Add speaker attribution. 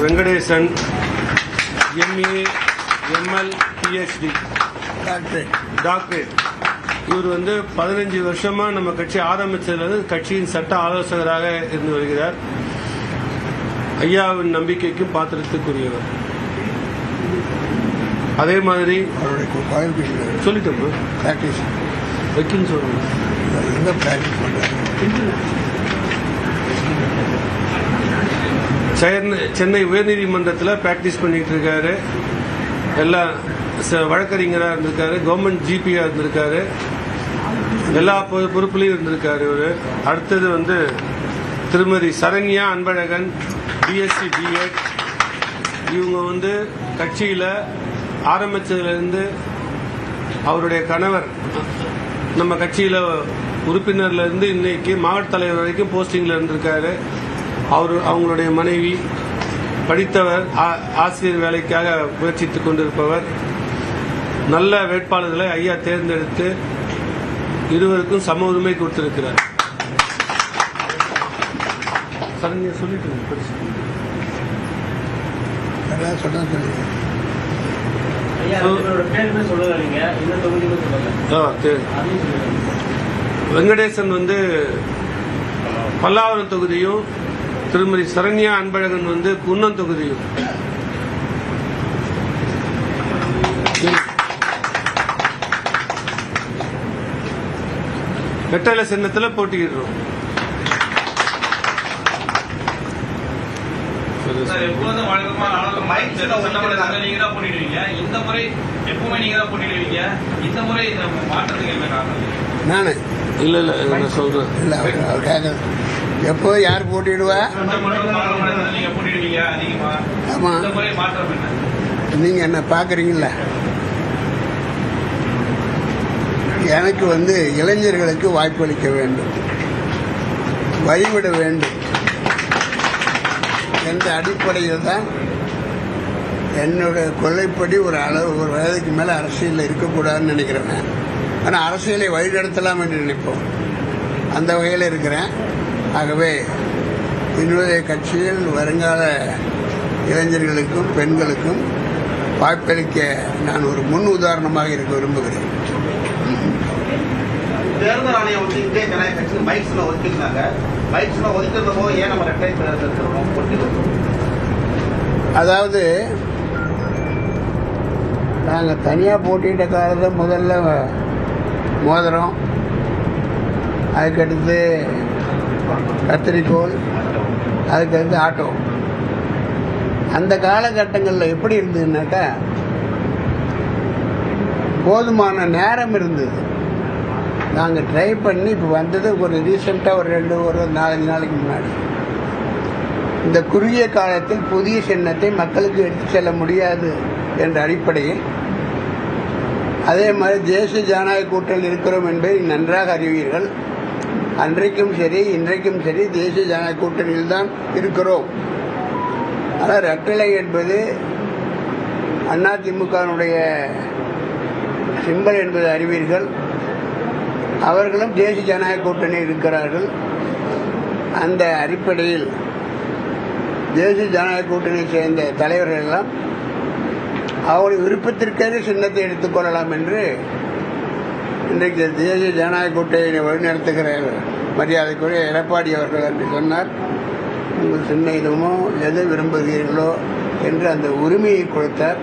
Speaker 1: Venkatesan MA ML PhD doctorate. இவர் 15 வருஷமா நம்ம கட்சி ஆரம்பிச்சதுல கட்சியின் சட்ட ஆலோசகராக இருந்து வருகிறார். ஐயாவின் நம்பிக்கைக்கும் பாத்திரத்துக்குரியவர். அதே மாதிரி சொல்லிட்டோம் வைக்கின்னு சொல்லுங்க. சென்னை உயர்நீதிமன்றத்தில் பிராக்டிஸ் பண்ணிட்டு இருக்காரு. எல்லா வழக்கறிஞராக இருந்திருக்காரு, கவர்மெண்ட் ஜிபியா இருந்திருக்காரு, எல்லா பொறுப்புலையும் இருந்திருக்காரு. இவர் அடுத்தது திருமதி சரண்யா அன்பழகன் BSc B.Ed. இவங்க கட்சியில் ஆரம்பிச்சதுலேருந்து அவருடைய கணவர் நம்ம கட்சியில் உறுப்பினர்ல இருந்து இன்னைக்கு மாவட்ட தலைவர் வரைக்கும் போஸ்டிங்ல இருந்திருக்காரு. அவங்களுடைய மனைவி படித்தவர், ஆசிரியர் வேலைக்காக முயற்சித்துக் கொண்டிருப்பவர். நல்ல வேட்பாளர்களை ஐயா தேர்ந்தெடுத்து இருவருக்கும் சம உரிமை கொடுத்திருக்கிறார். சரண்யா சொல்லிட்டு வெங்கடேசன் பல்லாவரம் தொகுதியும், திருமதி சரண்யா அன்பழகன் குன்னம் தொகுதியும். வெட்டலை சின்னத்தில் போட்டியிடுறோம்.
Speaker 2: நானு
Speaker 1: இல்ல சொல்றேன்.
Speaker 2: எப்போ யார் போட்டிடுவா? ஆமா, நீங்க என்ன பாக்குறீங்கல்ல. எனக்கு இளைஞர்களுக்கு வாய்ப்பளிக்க வேண்டும், வழிவிட வேண்டும் என்ற அடிப்படையில் தான் என்னுடைய கொள்கைப்படி ஒரு வயதுக்கு மேலே அரசியலில் இருக்கக்கூடாதுன்னு நினைக்கிறேன். ஆனால் அரசியலை வழிநடத்தலாம் என்று நினைப்போம். அந்த வகையில் இருக்கிறேன். ஆகவே என்னுடைய கட்சியில் வருங்கால இளைஞர்களுக்கும் பெண்களுக்கும் வாய்ப்பளிக்க நான் ஒரு முன் உதாரணமாக இருக்க விரும்புகிறேன்.
Speaker 3: தேர்தல் ஆணையம் இந்திய ஜனநாயக கட்சி மைக்ஸ்ல ஒதுக்கிருந்தாங்க. மைக்ஸ்ல ஒதுக்கிற போது ஏன் நம்ம
Speaker 2: அதாவது நாங்கள் தனியாக போட்டியிட்ட காலத்தில் முதல்ல மோதிரம், அதுக்கடுத்து கத்திரிக்கோள், அதுக்கடுத்து ஆட்டோ. அந்த காலகட்டங்களில் எப்படி இருந்ததுன்னாக்கா போதுமான நேரம் இருந்தது. நாங்கள் ட்ரை பண்ணி இப்போ வந்தது ஒரு ரீசெண்டாக ஒரு 4 நாளைக்கு முன்னாடி. இந்த குறுகிய காலத்தில் புதிய சின்னத்தை மக்களுக்கு எடுத்து செல்ல முடியாது என்ற அடிப்படையில், அதே மாதிரி தேசிய ஜனநாயக கூட்டணியில் இருக்கிறோம் என்பதை நன்றாக அறிவீர்கள். அன்றைக்கும் சரி இன்றைக்கும் சரி தேசிய ஜனநாயக கூட்டணியில் தான் இருக்கிறோம். ஆனால் ரெட்டலை என்பது அதிமுகவினுடைய சிம்பல் என்பதை அறிவீர்கள். அவர்களும் தேசிய ஜனநாயக கூட்டணியில் இருக்கிறார்கள். அந்த அடிப்படையில் தேசிய ஜனநாயக கூட்டணியை சேர்ந்த தலைவர்கள் எல்லாம் அவருடைய விருப்பத்திற்கே சின்னத்தை எடுத்துக்கொள்ளலாம் என்று இன்றைக்கு தேசிய ஜனநாயக கூட்டணியை வழிநடத்துகிற மரியாதைக்குரிய எடப்பாடி அவர்கள் என்று சொன்னார். உங்கள் சின்ன இதுமோ எதை விரும்புகிறீர்களோ என்று அந்த உரிமையை கொடுத்தார்.